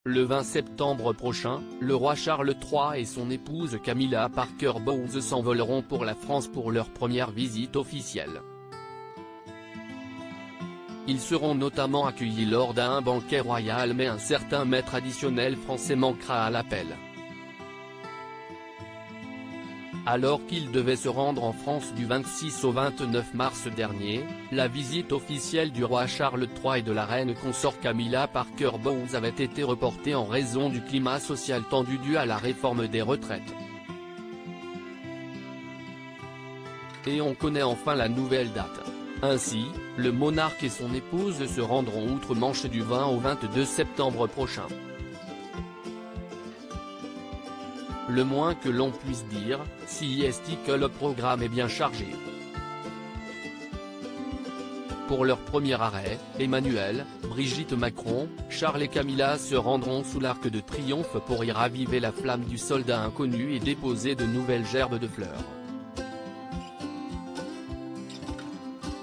Le 20 septembre prochain, le roi Charles III et son épouse Camilla Parker Bowles s'envoleront pour la France pour leur première visite officielle. Ils seront notamment accueillis lors d'un banquet royal, mais un certain mets traditionnel français manquera à l'appel. Alors qu'ils devaient se rendre en France du 26 au 29 mars dernier, la visite officielle du roi Charles III et de la reine consort Camilla Parker Bowles avait été reportée en raison du climat social tendu dû à la réforme des retraites. Et on connaît enfin la nouvelle date. Ainsi, le monarque et son épouse se rendront outre-Manche du 20 au 22 septembre prochain. Le moins que l'on puisse dire, c'est que le programme est bien chargé. Pour leur premier arrêt, Emmanuel, Brigitte Macron, Charles et Camilla se rendront sous l'Arc de Triomphe pour y raviver la flamme du soldat inconnu et déposer de nouvelles gerbes de fleurs.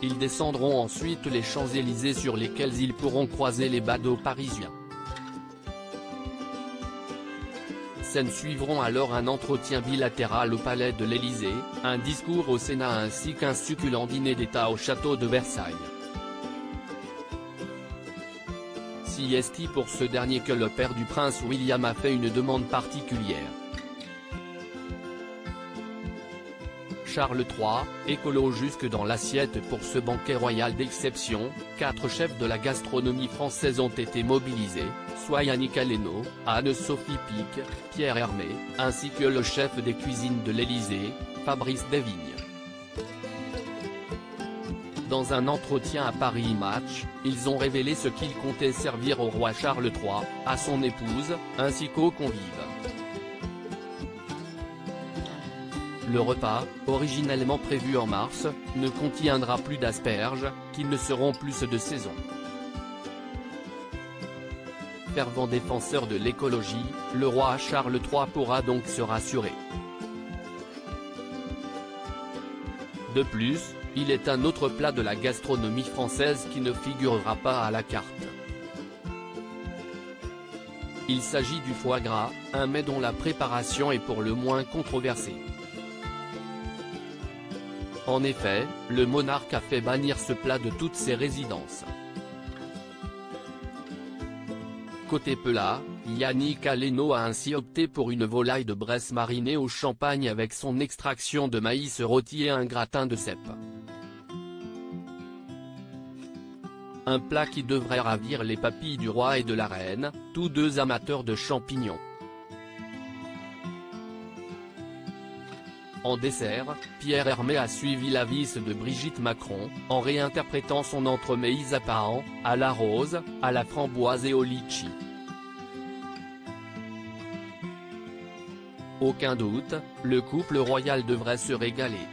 Ils descendront ensuite les Champs-Élysées sur lesquels ils pourront croiser les badauds parisiens. Scènes suivront alors un entretien bilatéral au palais de l'Élysée, un discours au Sénat ainsi qu'un succulent dîner d'État au château de Versailles. C'est pour ce dernier que le père du prince William a fait une demande particulière. Charles III, écolo jusque dans l'assiette pour ce banquet royal d'exception, 4 chefs de la gastronomie française ont été mobilisés, soit Yannick Aleno, Anne-Sophie Pic, Pierre Hermé, ainsi que le chef des cuisines de l'Élysée, Fabrice Desvignes. Dans un entretien à Paris Match, ils ont révélé ce qu'ils comptaient servir au roi Charles III, à son épouse, ainsi qu'aux convives. Le repas, originellement prévu en mars, ne contiendra plus d'asperges, qui ne seront plus de saison. Fervent défenseur de l'écologie, le roi Charles III pourra donc se rassurer. De plus, il est un autre plat de la gastronomie française qui ne figurera pas à la carte. Il s'agit du foie gras, un mets dont la préparation est pour le moins controversée. En effet, le monarque a fait bannir ce plat de toutes ses résidences. Côté plat, Yannick Aleno a ainsi opté pour une volaille de Bresse marinée au champagne avec son extraction de maïs rôti et un gratin de cèpe. Un plat qui devrait ravir les papilles du roi et de la reine, tous deux amateurs de champignons. En dessert, Pierre Hermé a suivi l'avis de Brigitte Macron, en réinterprétant son entremets apparent, à la rose, à la framboise et au litchi. Aucun doute, le couple royal devrait se régaler.